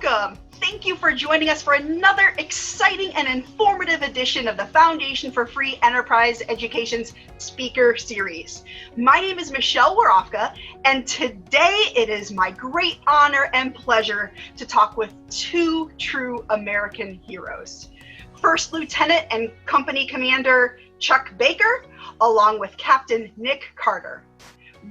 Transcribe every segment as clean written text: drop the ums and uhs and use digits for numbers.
welcome. Thank you for joining us for another exciting and informative edition of the Foundation for Free Enterprise Education's Speaker Series. My name is Michelle Warofka, and today it is my great honor and pleasure to talk with two true American heroes. First Lieutenant and Company Commander Chuck Baker, along with Captain Nick Carter.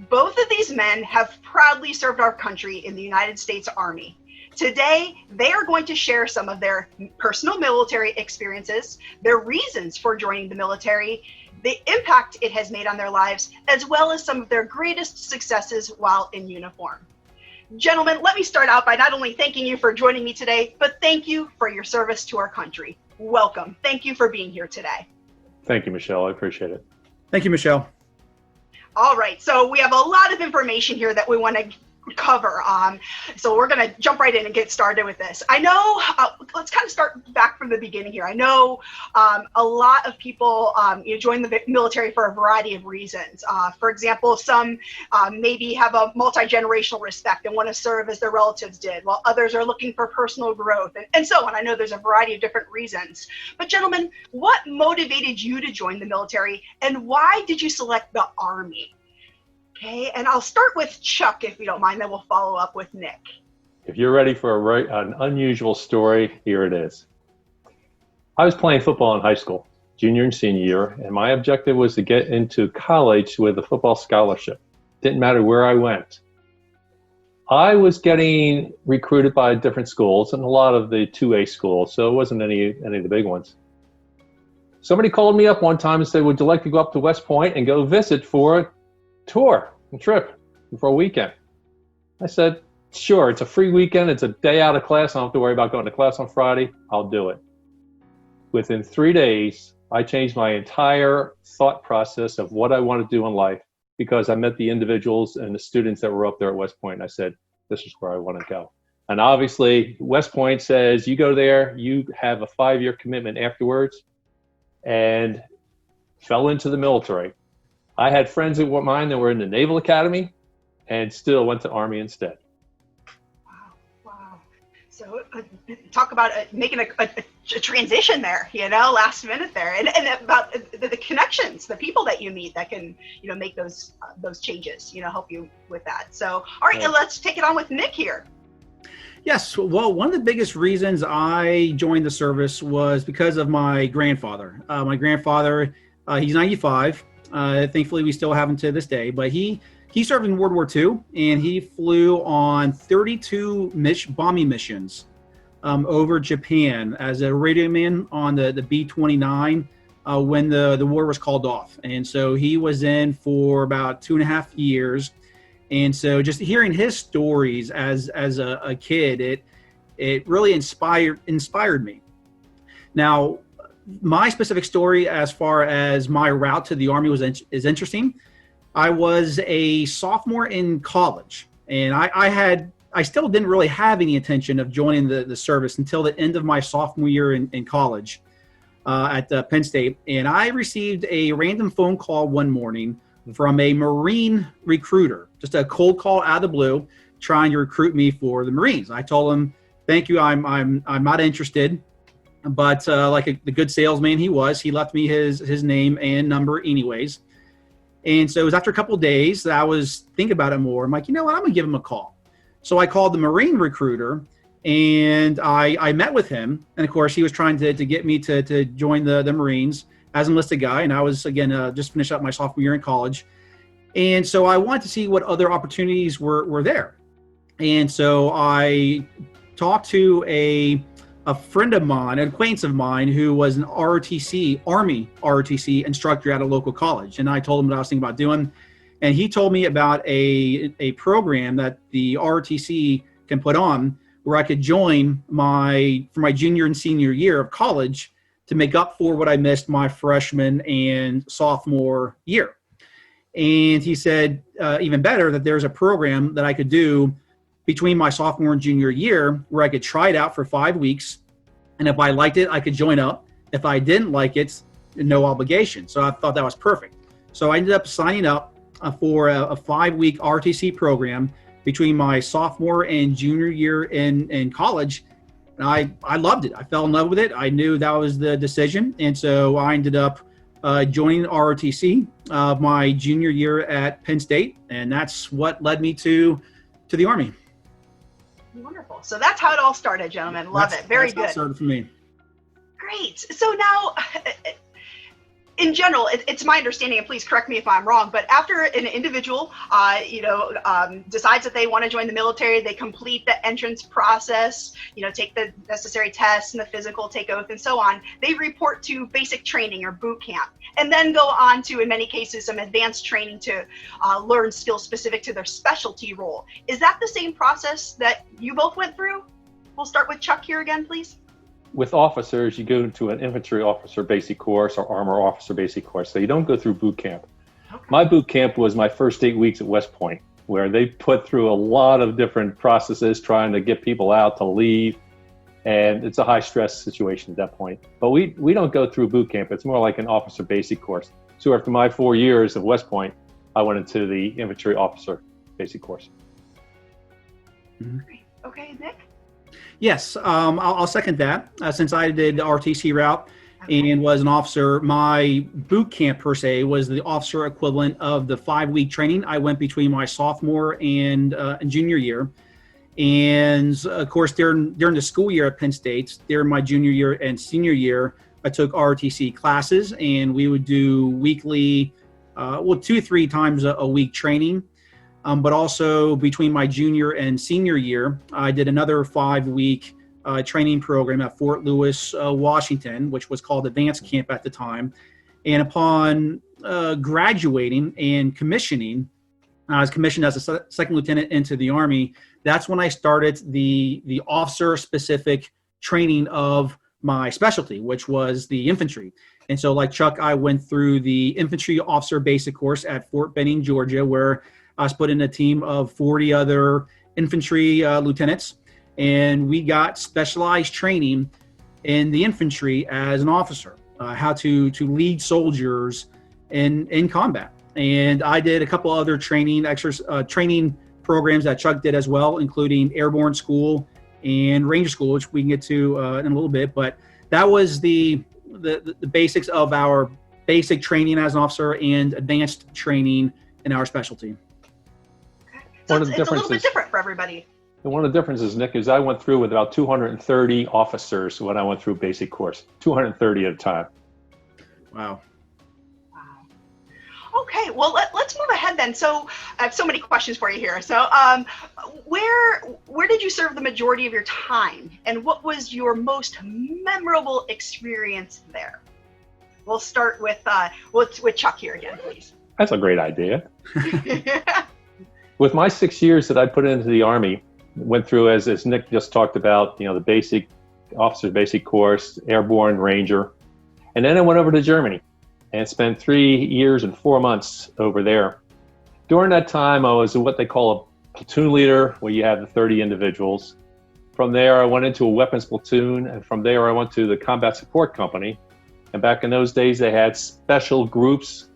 Both of these men have proudly served our country in the United States Army. Today, they are going to share some of their personal military experiences, their reasons for joining the military, the impact it has made on their lives, as well as some of their greatest successes while in uniform. Gentlemen, let me start out by not only thanking you for joining me today, but thank you for your service to our country. Welcome. Thank you for being here today. Thank you, Michelle. I appreciate it. Thank you, Michelle. All right, so we have a lot of information here that we want to cover. So we're going to jump right in and get started with this. I know, let's kind of start back from the beginning here. I know a lot of people join the military for a variety of reasons. For example, some maybe have a multi-generational respect and want to serve as their relatives did, while others are looking for personal growth and so on. I know there's a variety of different reasons. But gentlemen, what motivated you to join the military, and why did you select the Army? Okay, and I'll start with Chuck, if you don't mind, then we'll follow up with Nick. If you're ready for an unusual story, here it is. I was playing football in high school, junior and senior year, and my objective was to get into college with a football scholarship. Didn't matter where I went. I was getting recruited by different schools and a lot of the 2A schools, so it wasn't any of the big ones. Somebody called me up one time and said, would you like to go up to West Point and go visit for a tour and trip for a weekend? I said, sure, it's a free weekend. It's a day out of class. I don't have to worry about going to class on Friday. I'll do it. Within 3 days, I changed my entire thought process of what I want to do in life because I met the individuals and the students that were up there at West Point. And I said, this is where I want to go. And obviously, West Point says, you go there, you have a 5-year commitment afterwards, and fell into the military. I had friends of mine that were in the Naval Academy and still went to Army instead. Wow. So talk about making a transition there, last minute there, and about the connections, the people that you meet that can, make those changes, help you with that. So, all right, let's take it on with Nick here. Yes, well, one of the biggest reasons I joined the service was because of my grandfather. My grandfather, he's 95. Thankfully, we still have him to this day, but he served in World War II, and he flew on 32 bombing missions over Japan as a radio man on the B-29 when the war was called off. And so he was in for about 2.5 years. And so just hearing his stories as a kid, it really inspired me. Now, my specific story as far as my route to the Army is interesting. I was a sophomore in college, and I still didn't really have any intention of joining the service until the end of my sophomore year in college at Penn State. And I received a random phone call one morning from a Marine recruiter, just a cold call out of the blue, trying to recruit me for the Marines. I told him, thank you, I'm not interested. But like the good salesman he was, he left me his name and number anyways. And so it was after a couple of days that I was thinking about it more. I'm like, you know what, I'm going to give him a call. So I called the Marine recruiter, and I met with him. And, of course, he was trying to get me to join the Marines as an enlisted guy. And I was, again, just finished up my sophomore year in college. And so I wanted to see what other opportunities were there. And so I talked to a friend of mine, an acquaintance of mine, who was an Army ROTC instructor at a local college. And I told him what I was thinking about doing. And he told me about a program that the ROTC can put on where I could join for my junior and senior year of college to make up for what I missed my freshman and sophomore year. And he said, even better, that there's a program that I could do between my sophomore and junior year where I could try it out for 5 weeks. And if I liked it, I could join up. If I didn't like it, no obligation. So I thought that was perfect. So I ended up signing up for a 5-week RTC program between my sophomore and junior year in college. And I loved it. I fell in love with it. I knew that was the decision. And so I ended up joining ROTC my junior year at Penn State. And that's what led me to the Army. Wonderful. So that's how it all started, gentlemen. Love it. Very good. That's how it started for me. Great. So now, in general, it's my understanding, and please correct me if I'm wrong, but after an individual, decides that they want to join the military, they complete the entrance process, take the necessary tests and the physical, take oath, and so on. They report to basic training or boot camp, and then go on to, in many cases, some advanced training to learn skills specific to their specialty role. Is that the same process that you both went through? We'll start with Chuck here again, please. With officers, you go into an infantry officer basic course or armor officer basic course. So you don't go through boot camp. Okay. My boot camp was my first 8 weeks at West Point, where they put through a lot of different processes trying to get people out to leave. And it's a high stress situation at that point. But we don't go through boot camp. It's more like an officer basic course. So after my 4 years of West Point, I went into the infantry officer basic course. Mm-hmm. Okay, Nick? Yes, I'll second that. Since I did the RTC route and was an officer, my boot camp per se was the officer equivalent of the 5-week training I went between my sophomore and junior year. And of course, during the school year at Penn State, during my junior year and senior year, I took ROTC classes, and we would do weekly, 2 to 3 times a week training. But also between my junior and senior year, I did another 5-week training program at Fort Lewis, Washington, which was called Advanced Camp at the time. And upon graduating and commissioning, I was commissioned as a second lieutenant into the Army. That's when I started the officer-specific training of my specialty, which was the infantry. And so like Chuck, I went through the infantry officer basic course at Fort Benning, Georgia, where I was put in a team of 40 other infantry lieutenants, and we got specialized training in the infantry as an officer, how to lead soldiers in combat. And I did a couple other training programs that Chuck did as well, including airborne school and ranger school, which we can get to in a little bit. But that was the basics of our basic training as an officer and advanced training in our specialty. So it's a little bit different for everybody. And one of the differences, Nick, is I went through with about 230 officers when I went through basic course, 230 at a time. Wow. Okay, well, let's move ahead then. So I have so many questions for you here. So where did you serve the majority of your time, and what was your most memorable experience there? We'll start with Chuck here again, please. That's a great idea. With my 6 years that I put into the Army, went through, as Nick just talked about, the basic officer basic course, airborne, ranger. And then I went over to Germany and spent 3 years and 4 months over there. During that time, I was what they call a platoon leader, where you have the 30 individuals. From there, I went into a weapons platoon, and from there, I went to the combat support company. And back in those days, they had special groups,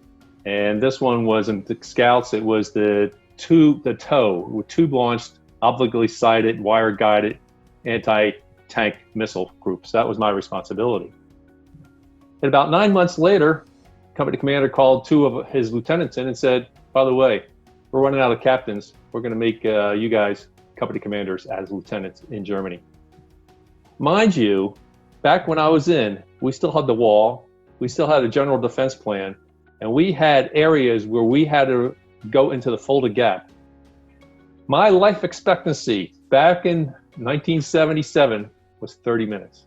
and this one was in the Scouts. It was the TOW, with tube-launched, obliquely sighted, wire-guided anti-tank missile groups. That was my responsibility. And about 9 months later, company commander called 2 of his lieutenants in and said, by the way, we're running out of captains. We're going to make you guys company commanders as lieutenants in Germany. Mind you, back when I was in, we still had the wall. We still had a general defense plan. And we had areas where we had to go into the Fulda Gap. My life expectancy back in 1977 was 30 minutes.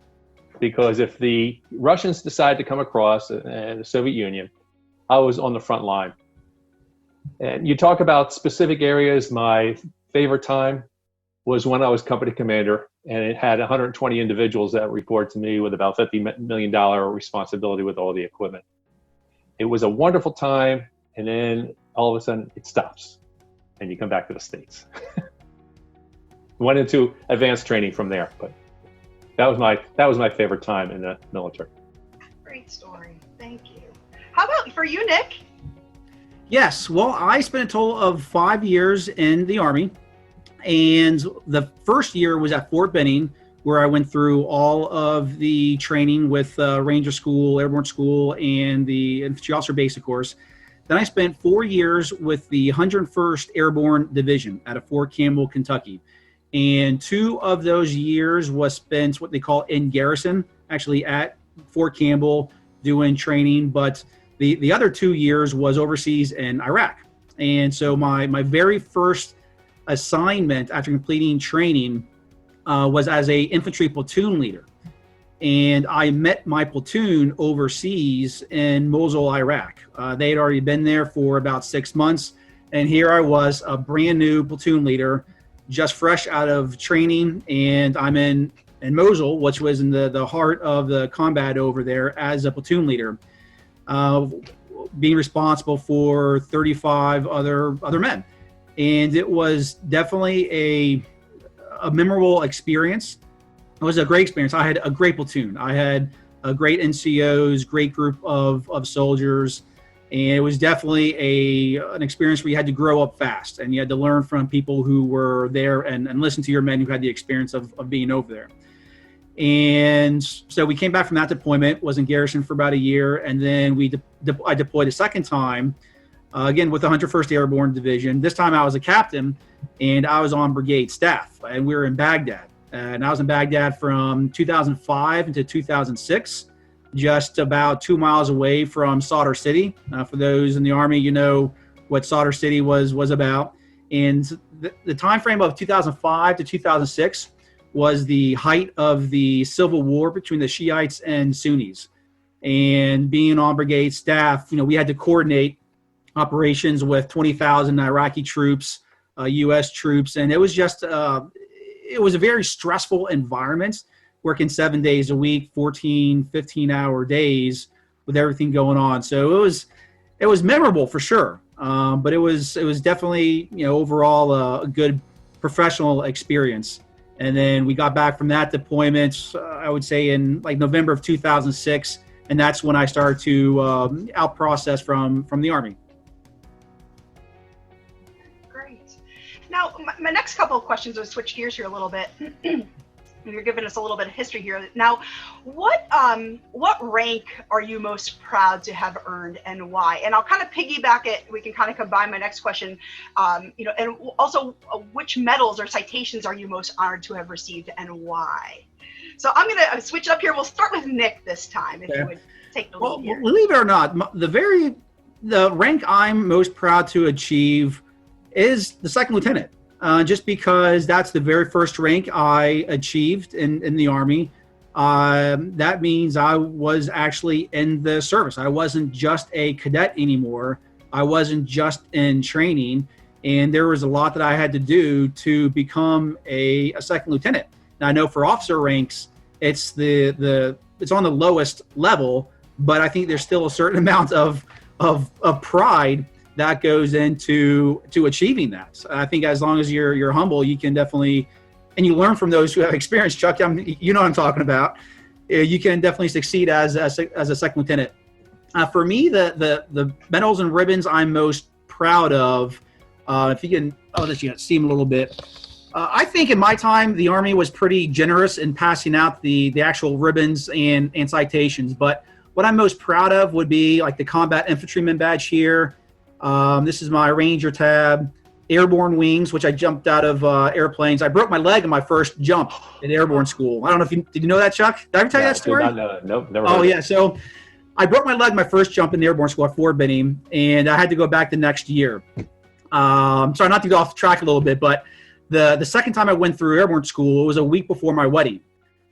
Because if the Russians decided to come across and the Soviet Union, I was on the front line. And you talk about specific areas, my favorite time was when I was company commander, and it had 120 individuals that report to me with about $50 million responsibility with all the equipment. It was a wonderful time, and then all of a sudden it stops, and you come back to the States. Went into advanced training from there, but that was my favorite time in the military. Great story. Thank you. How about for you, Nick? Yes. Well, I spent a total of 5 years in the Army. And the first year was at Fort Benning, where I went through all of the training with Ranger School, Airborne School, and the Infantry Officer Basic Course. Then I spent 4 years with the 101st Airborne Division out of Fort Campbell, Kentucky. And 2 of those years was spent what they call in garrison, actually at Fort Campbell doing training. But the other 2 years was overseas in Iraq. And so my very first assignment after completing training was as a infantry platoon leader. And I met my platoon overseas in Mosul, Iraq. They had already been there for about 6 months. And here I was, a brand new platoon leader, just fresh out of training. And I'm in Mosul, which was in the heart of the combat over there as a platoon leader, being responsible for 35 other men. And it was definitely a memorable experience. It was a great experience. I had a great platoon. I had a great NCOs, great group of soldiers. And it was definitely an experience where you had to grow up fast and you had to learn from people who were there and listen to your men who had the experience of being over there. And so we came back from that deployment, was in garrison for about a year. And then I deployed a second time, again, with the 101st Airborne Division. This time I was a captain and I was on brigade staff and we were in Baghdad. And I was in Baghdad from 2005 into 2006, just about 2 miles away from Sadr City. For those in the Army, you know what Sadr City was about. And the time frame of 2005 to 2006 was the height of the civil war between the Shiites and Sunnis. And being on brigade staff, we had to coordinate operations with 20,000 Iraqi troops, U.S. troops, and it was just it was a very stressful environment, working 7 days a week, 14, 15-hour days with everything going on. So it was memorable for sure, but it was definitely overall a good professional experience. And then we got back from that deployment, I would say in like November of 2006, and that's when I started to out process from the Army. Now, my next couple of questions will switch gears here a little bit. You're giving us a little bit of history here. Now, what rank are you most proud to have earned and why? And I'll kind of piggyback it. We can kind of combine my next question. And also, which medals or citations are you most honored to have received and why? So I'm going to switch it up here. We'll start with Nick this time, if you would take the lead here. Believe it or not, the rank I'm most proud to achieve is the second lieutenant, just because that's the very first rank I achieved in the Army. That means I was actually in the service. I wasn't just a cadet anymore. I wasn't just in training, and there was a lot that I had to do to become a second lieutenant. Now I know for officer ranks, it's it's on the lowest level, but I think there's still a certain amount of pride that goes into achieving that. So I think as long as you're humble, you can definitely, and you learn from those who have experience. Chuck, you know what I'm talking about. You can definitely succeed as a second lieutenant. For me, the medals and ribbons I'm most proud of, if you can, this you can see them a little bit. I think in my time, the Army was pretty generous in passing out the actual ribbons and citations. But what I'm most proud of would be like the Combat Infantryman badge here. This is my Ranger tab, Airborne Wings, which I jumped out of airplanes. I broke my leg in my first jump at Airborne School. I don't know if did you know that, Chuck? Did I ever tell you that story? Nope, never. Oh, yeah. So I broke my leg my first jump in the Airborne School at Fort Benning, and I had to go back the next year. Sorry, not to go off track a little bit, but the second time I went through Airborne School, it was a week before my wedding.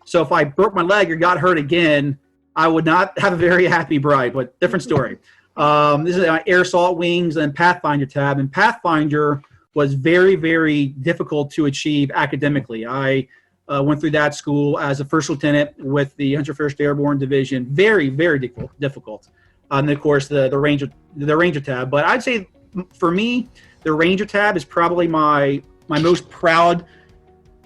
So if I broke my leg or got hurt again, I would not have a very happy bride, but different story. This is my Air Assault Wings and Pathfinder tab, and Pathfinder was very, very difficult to achieve academically. I went through that school as a first lieutenant with the 101st Airborne Division. Very, very difficult. And of course, the Ranger tab. But I'd say for me, the Ranger tab is probably my most proud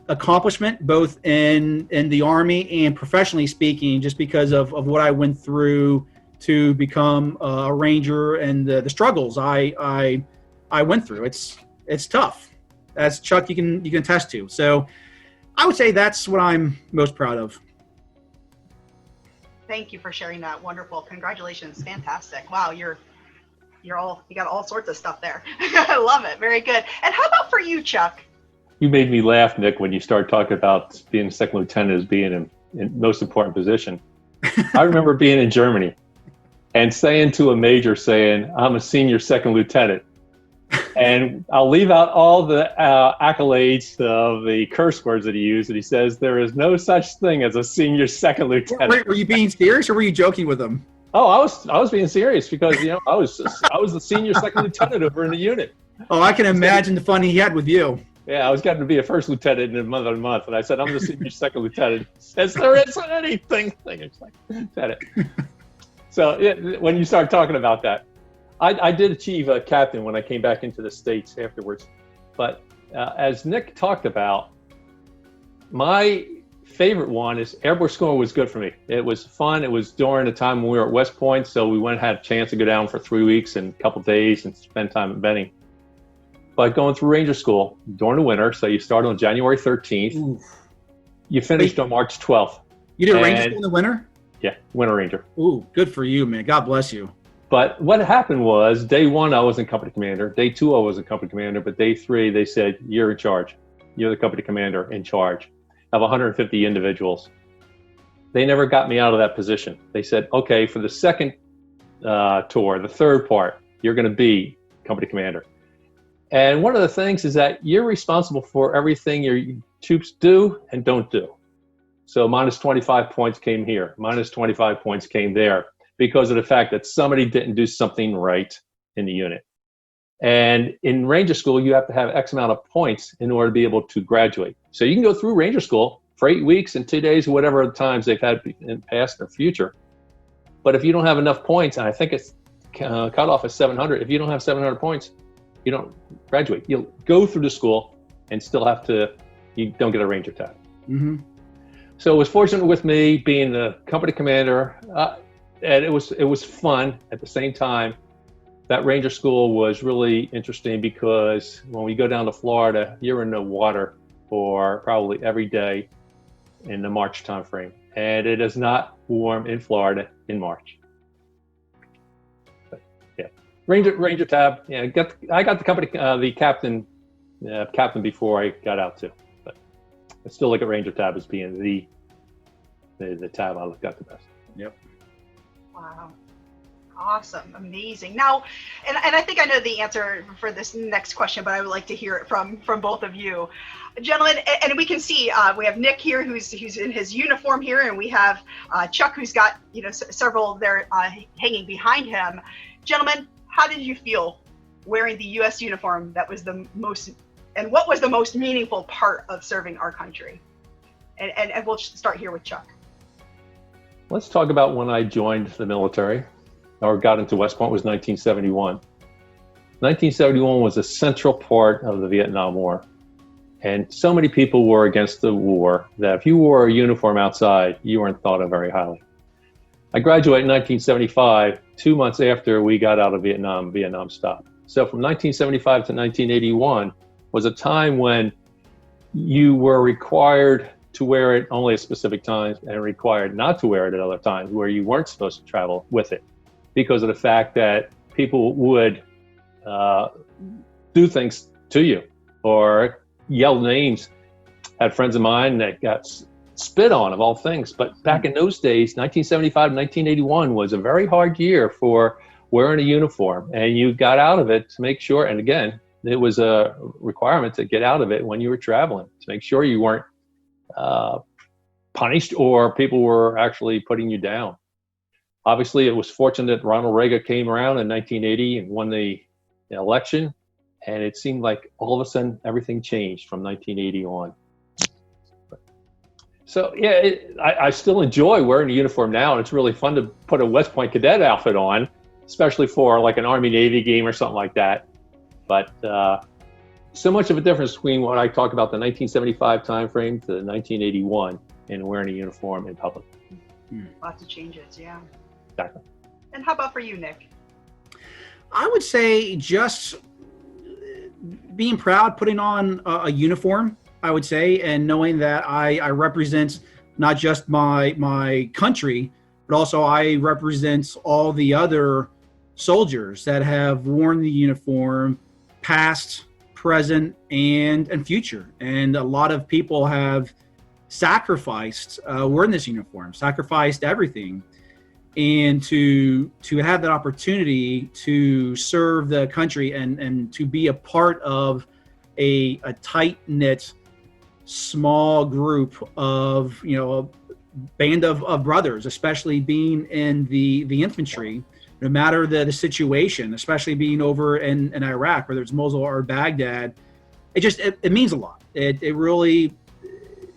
accomplishment, both in the Army and professionally speaking, just because of what I went through to become a Ranger and the struggles I went through. It's tough. as Chuck, you can attest to. So I would say that's what I'm most proud of. Thank you for sharing that. Wonderful. Congratulations. Fantastic. Wow, you got all sorts of stuff there. I love it. Very good. And how about for you, Chuck? You made me laugh, Nick, when you started talking about being a second lieutenant as being in most important position. I remember being in Germany and saying to a major, I'm a senior second lieutenant. And I'll leave out all the accolades of the curse words that he used. And he says, there is no such thing as a senior second lieutenant. Were you being serious or were you joking with him? Oh, I was being serious because, I was the senior second lieutenant over in the unit. Oh, I can imagine the fun he had with you. Yeah, I was getting to be a first lieutenant in another month. And I said, I'm the senior second lieutenant. He says, there isn't anything. It's like, said it. So when you start talking about that, I did achieve a captain when I came back into the States afterwards. But as Nick talked about, my favorite one is airborne school was good for me. It was fun. It was during the time when we were at West Point. So we had a chance to go down for 3 weeks and a couple of days and spend time at Benning. But going through Ranger School during the winter, so you started on January 13th. Ooh. You finished on March 12th. You did Ranger School in the winter? Yeah, Winter Ranger. Ooh, good for you, man. God bless you. But what happened was, day one, I wasn't company commander. Day two, I wasn't company commander. But day three, they said, you're in charge. You're the company commander in charge of 150 individuals. They never got me out of that position. They said, okay, for the second tour, the third part, you're going to be company commander. And one of the things is that you're responsible for everything your troops do and don't do. So minus 25 points came here. Minus 25 points came there, because of the fact that somebody didn't do something right in the unit. And in Ranger School, you have to have X amount of points in order to be able to graduate. So you can go through Ranger School for 8 weeks and 2 days, whatever the times they've had in past or future. But if you don't have enough points, and I think it's cut off at 700, if you don't have 700 points, you don't graduate. You'll go through the school and still you don't get a Ranger tab. Mm-hmm. So it was fortunate with me being the company commander, and it was fun at the same time. That Ranger School was really interesting because when we go down to Florida, you're in the water for probably every day in the March timeframe, and it is not warm in Florida in March. But, yeah, Ranger tab. Yeah, I got the company the captain before I got out too. But I still look at Ranger tab as being the tab I look at the best. Yep. Wow. Awesome. Amazing. Now, and I think I know the answer for this next question, but I would like to hear it from both of you. Gentlemen, and we can see we have Nick here who's in his uniform here, and we have Chuck who's got several there hanging behind him. Gentlemen, how did you feel wearing the U.S. uniform? That was the most, and what was the most meaningful part of serving our country? And we'll start here with Chuck. Let's talk about when I joined the military or got into West Point was 1971. 1971 was a central part of the Vietnam War. And so many people were against the war that if you wore a uniform outside, you weren't thought of very highly. I graduated in 1975, 2 months after we got out of Vietnam stopped. So from 1975 to 1981 was a time when you were required to wear it only at specific times and required not to wear it at other times where you weren't supposed to travel with it because of the fact that people would do things to you or yell names. I had friends of mine that got spit on, of all things. But back in those days, 1975 and 1981 was a very hard year for wearing a uniform. And you got out of it to make sure, and again, it was a requirement to get out of it when you were traveling, to make sure you weren't punished or people were actually putting you down. Obviously, it was fortunate that Ronald Reagan came around in 1980 and won the election. And it seemed like all of a sudden everything changed from 1980 on. So yeah, I still enjoy wearing a uniform now, and it's really fun to put a West Point cadet outfit on, especially for like an Army-Navy game or something like that. But so much of a difference between what I talk about the 1975 timeframe to the 1981 and wearing a uniform in public. Lots of changes, yeah. Exactly. And how about for you, Nick? I would say just being proud, putting on a uniform, I would say, and knowing that I represent not just my country, but also I represent all the other soldiers that have worn the uniform, past, present, and future. And a lot of people have sacrificed wearing this uniform, sacrificed everything. And to have that opportunity to serve the country and to be a part of a tight-knit, small group of, a band of brothers, especially being in the infantry, no matter the situation, especially being over in Iraq, whether it's Mosul or Baghdad, it means a lot. It really,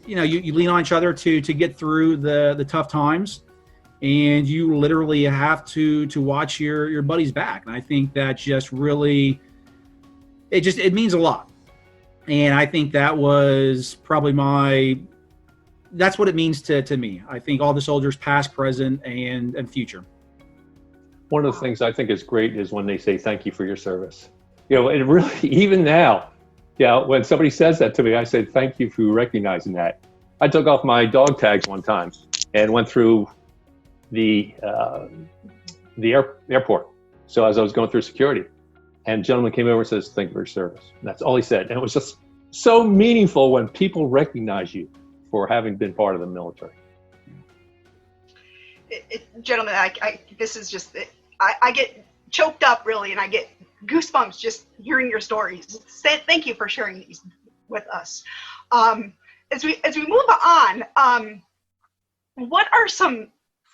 you lean on each other to get through the tough times. And you literally have to watch your buddies back. And I think that just really, it means a lot. And I think that was probably that's what it means to me. I think all the soldiers, past, present, and future. One of the things I think is great is when they say thank you for your service. It really, even now, when somebody says that to me, I say thank you for recognizing that. I took off my dog tags one time and went through the airport. So as I was going through security, and a gentleman came over and says, "Thank you for your service." And that's all he said. And it was just so meaningful when people recognize you for having been part of the military. Gentlemen, this is just, I get choked up really, and I get goosebumps just hearing your stories. Thank you for sharing these with us. As we move on, what are some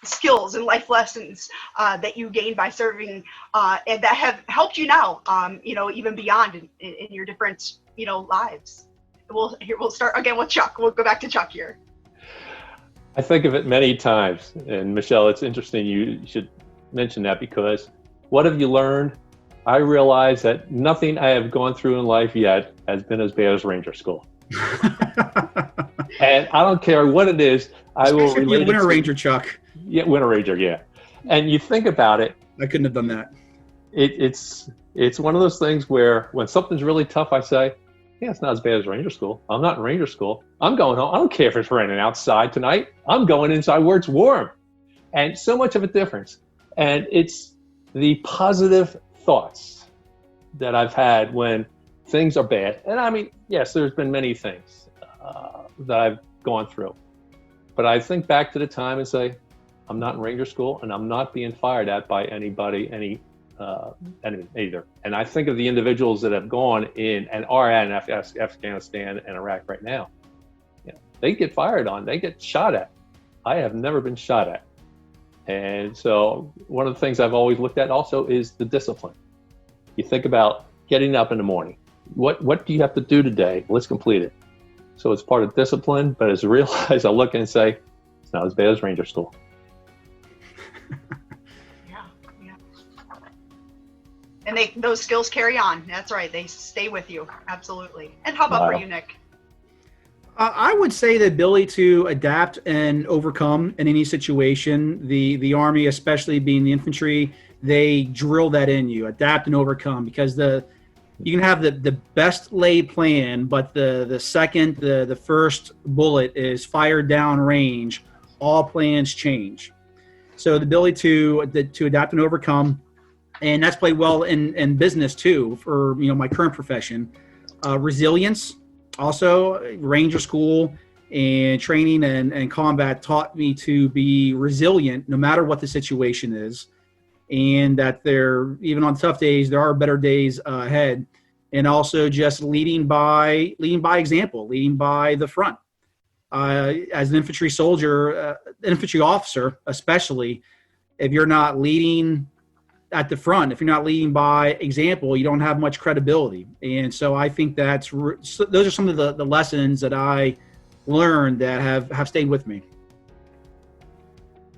skills and life lessons that you gained by serving and that have helped you now, even beyond in your different, lives? We'll start again with Chuck. We'll go back to Chuck here. I think of it many times, and Michelle, it's interesting you should mention that, because what have you learned? I realize that nothing I have gone through in life yet has been as bad as Ranger School. And I don't care what it is, I will relate it to Winter Ranger, Chuck. Yeah, Winter Ranger, yeah. And you think about it. I couldn't have done that. It's one of those things where when something's really tough, I say, yeah, it's not as bad as Ranger School. I'm not in Ranger School. I'm going home. I don't care if it's raining outside tonight. I'm going inside where it's warm. And so much of a difference. And it's the positive thoughts that I've had when things are bad. And I mean, yes, there's been many things that I've gone through. But I think back to the time and say, I'm not in Ranger School, and I'm not being fired at by anybody, enemy either. And I think of the individuals that have gone in and are in Afghanistan and Iraq right now. They get fired on, they get shot at. I have never been shot at. And so one of the things I've always looked at also is the discipline. You think about getting up in the morning. What do you have to do today? Let's complete it. So it's part of discipline, but as I realize, I look and say, it's not as bad as Ranger School. Yeah. And those skills carry on. That's right. They stay with you. Absolutely. And how about for you, Nick? I would say the ability to adapt and overcome in any situation. The Army, especially being the infantry, they drill that in you, adapt and overcome, because you can have the best laid plan, but the second the first bullet is fired down range, all plans change. So the ability to adapt and overcome, and that's played well in business too, for my current profession. Resilience, also Ranger School and training and combat taught me to be resilient no matter what the situation is, and that even on tough days there are better days ahead. And also just leading by example, leading by the front. As an infantry soldier, infantry officer especially, if you're not leading at the front, if you're not leading by example, you don't have much credibility. And so I think those are some of the lessons that I learned that have stayed with me.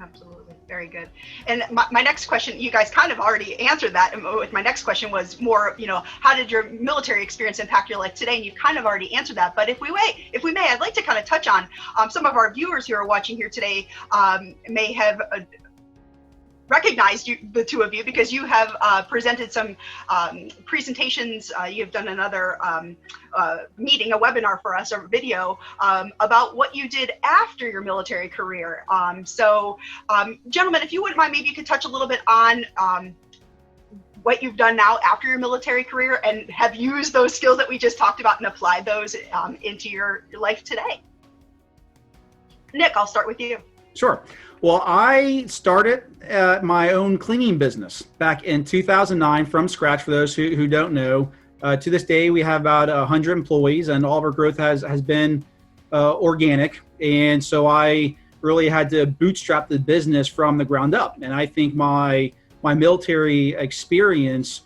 Absolutely. Very good. And my next question, you guys kind of already answered that. With my next question was more, how did your military experience impact your life today? And you've kind of already answered that. But if we may, I'd like to kind of touch on some of our viewers who are watching here today may have recognized you, the two of you, because you have presented some presentations. You've done another meeting, a webinar for us, or video about what you did after your military career. Gentlemen, if you wouldn't mind, maybe you could touch a little bit on what you've done now after your military career, and have used those skills that we just talked about and applied those into your life today. Nick, I'll start with you. Sure. Well, I started my own cleaning business back in 2009 from scratch. For those who don't know, to this day, we have about 100 employees, and all of our growth has been organic. And so I really had to bootstrap the business from the ground up. And I think my military experience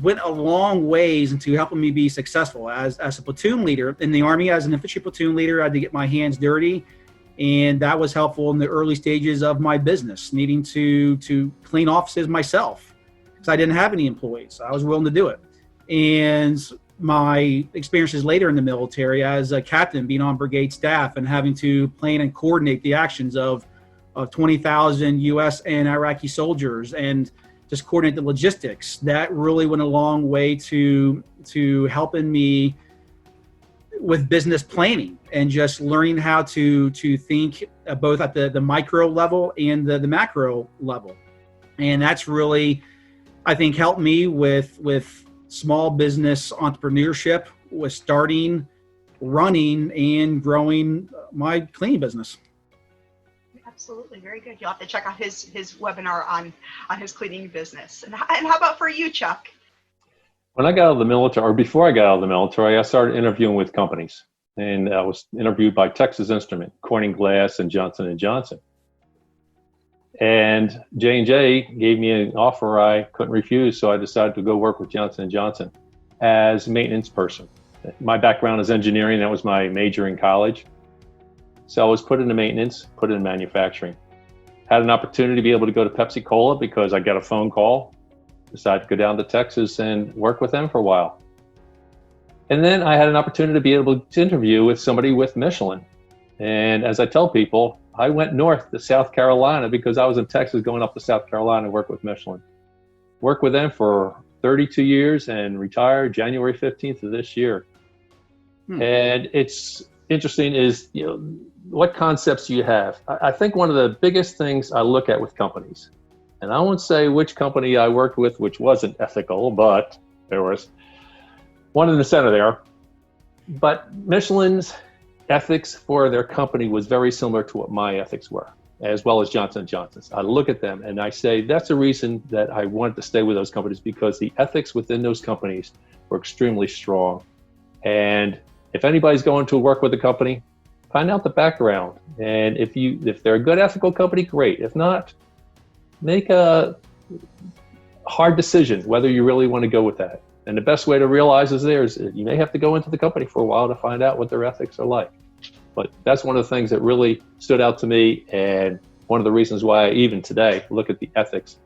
went a long ways into helping me be successful as a platoon leader in the Army. As an infantry platoon leader, I had to get my hands dirty. And that was helpful in the early stages of my business, needing to clean offices myself because I didn't have any employees. I was willing to do it. And my experiences later in the military as a captain, being on brigade staff and having to plan and coordinate the actions of 20,000 U.S. and Iraqi soldiers and just coordinate the logistics, that really went a long way to helping me with business planning and just learning how to think both at the micro level and the macro level. And that's really, I think, helped me with small business entrepreneurship, with starting, running, and growing my cleaning business. Absolutely. Very good. You'll have to check out his webinar on his cleaning business. And how about for you, Chuck? When I got out of the military, or before I got out of the military, I started interviewing with companies. And I was interviewed by Texas Instrument, Corning Glass, and Johnson & Johnson. And J&J gave me an offer I couldn't refuse, so I decided to go work with Johnson & Johnson as a maintenance person. My background is engineering. That was my major in college. So I was put into maintenance, put in manufacturing. Had an opportunity to be able to go to Pepsi-Cola because I got a phone call. Decided to go down to Texas and work with them for a while. And then I had an opportunity to be able to interview with somebody with Michelin. And as I tell people, I went north to South Carolina because I was in Texas going up to South Carolina to work with Michelin. Worked with them for 32 years and retired January 15th of this year. And it's interesting is, what concepts do you have? I think one of the biggest things I look at with companies, and I won't say which company I worked with which wasn't ethical, but there was one in the center there. But Michelin's ethics for their company was very similar to what my ethics were, as well as Johnson & Johnson's. I look at them and I say, that's the reason that I wanted to stay with those companies, because the ethics within those companies were extremely strong. And if anybody's going to work with a company, find out the background. And if they're a good ethical company, great. If not, make a hard decision whether you really want to go with that. And the best way to realize is you may have to go into the company for a while to find out what their ethics are like. But that's one of the things that really stood out to me, and one of the reasons why I even today look at the ethics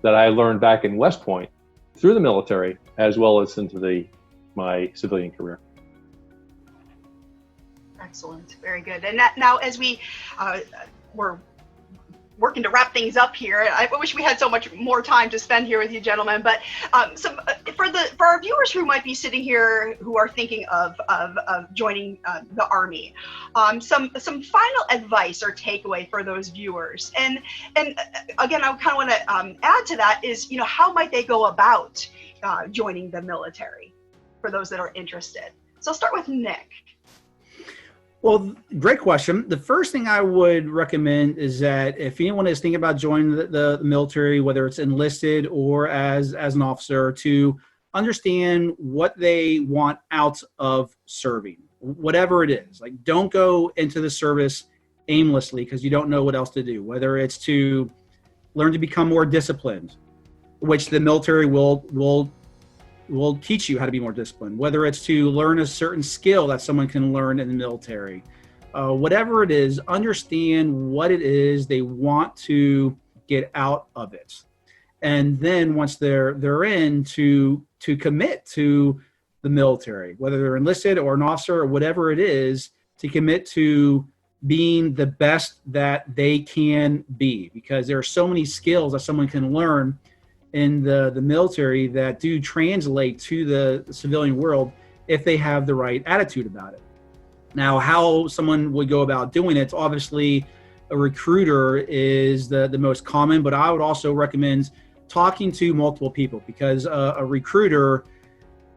that I learned back in West Point through the military, as well as into my civilian career. Excellent. Very good. And now, as we're working to wrap things up here, I wish we had so much more time to spend here with you, gentlemen. But for our viewers who might be sitting here who are thinking of joining the Army, some final advice or takeaway for those viewers. And again, I kind of want to add to that is, how might they go about joining the military for those that are interested? So I'll start with Nick. Well, great question. The first thing I would recommend is that if anyone is thinking about joining the military, whether it's enlisted or as an officer, to understand what they want out of serving, whatever it is. Like, don't go into the service aimlessly because you don't know what else to do, whether it's to learn to become more disciplined, which the military will teach you how to be more disciplined, whether it's to learn a certain skill that someone can learn in the military. Whatever it is, understand what it is they want to get out of it. And then once they're in, to commit to the military, whether they're enlisted or an officer or whatever it is, to commit to being the best that they can be, because there are so many skills that someone can learn in the military that do translate to the civilian world if they have the right attitude about it. Now, how someone would go about doing it, obviously a recruiter is the most common, but I would also recommend talking to multiple people, because a recruiter,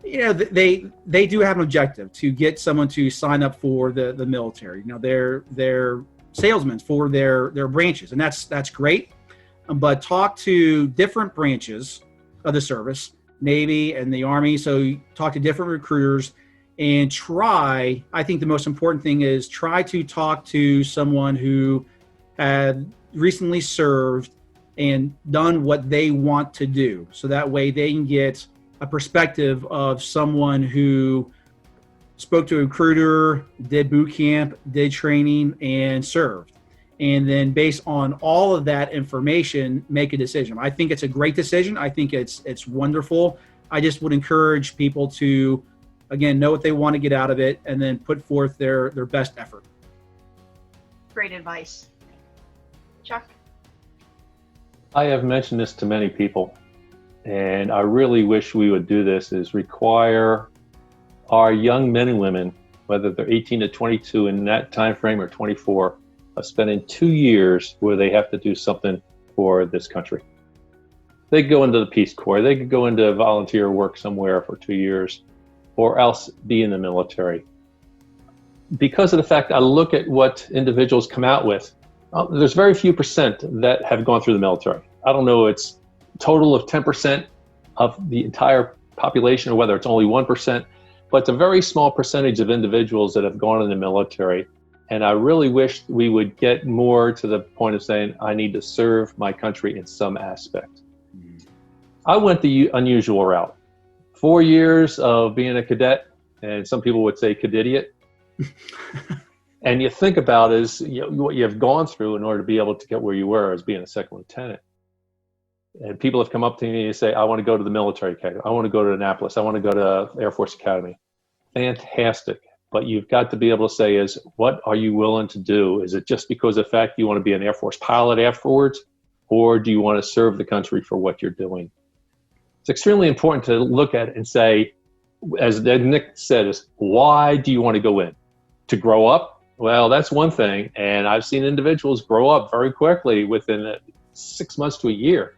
they do have an objective to get someone to sign up for the military. They're salesmen for their branches, and that's great. But talk to different branches of the service, Navy and the Army. So talk to different recruiters and I think the most important thing is try to talk to someone who had recently served and done what they want to do. So that way they can get a perspective of someone who spoke to a recruiter, did boot camp, did training, and served. And then based on all of that information, make a decision. I think it's a great decision. I think it's wonderful. I just would encourage people to, again, know what they want to get out of it and then put forth their best effort. Great advice. Chuck? I have mentioned this to many people, and I really wish we would do this, is require our young men and women, whether they're 18 to 22 in that time frame or 24, of spending 2 years where they have to do something for this country. They could go into the Peace Corps, they could go into volunteer work somewhere for 2 years, or else be in the military. Because of the fact I look at what individuals come out with, there's very few percent that have gone through the military. I don't know, it's a total of 10% of the entire population, or whether it's only 1%, but it's a very small percentage of individuals that have gone in the military. And I really wish we would get more to the point of saying, I need to serve my country in some aspect. I went the unusual route. 4 years of being a cadet, and some people would say cadetiot. And you think about is what you have gone through in order to be able to get where you were as being a second lieutenant. And people have come up to me and say, I want to go to the military academy. I want to go to Annapolis. I want to go to Air Force Academy. Fantastic. But you've got to be able to say is, what are you willing to do? Is it just because of the fact you want to be an Air Force pilot afterwards? Or do you want to serve the country for what you're doing? It's extremely important to look at it and say, as Nick said, is why do you want to go in? To grow up? Well, that's one thing. And I've seen individuals grow up very quickly within 6 months to a year,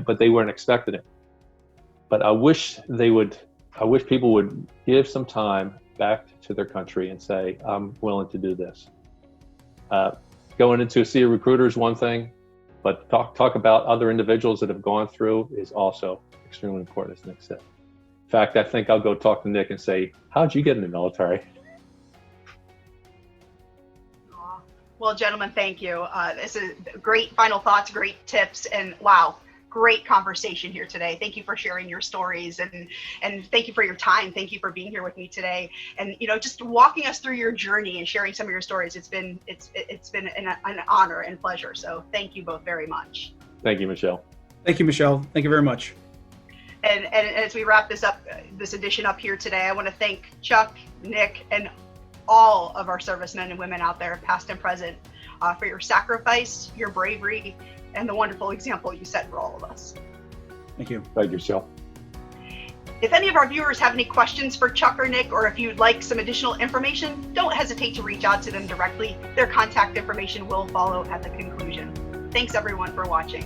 but they weren't expecting it. But I wish people would give some time back to their country and say, I'm willing to do this. Going into see a recruiter is one thing, but talk about other individuals that have gone through is also extremely important, as Nick said. In fact, I think I'll go talk to Nick and say, how'd you get in the military? Well, gentlemen, thank you. This is great final thoughts, great tips, and wow, great conversation here today. Thank you for sharing your stories, and thank you for your time. Thank you for being here with me today, and just walking us through your journey and sharing some of your stories. It's been an honor and pleasure. So thank you both very much. Thank you, Michelle. Thank you, Michelle. Thank you very much. And as we wrap this edition up here today, I want to thank Chuck, Nick, and all of our servicemen and women out there, past and present, for your sacrifice, your bravery, and the wonderful example you set for all of us. Thank you. Thank you, Michelle. If any of our viewers have any questions for Chuck or Nick, or if you'd like some additional information, don't hesitate to reach out to them directly. Their contact information will follow at the conclusion. Thanks everyone for watching.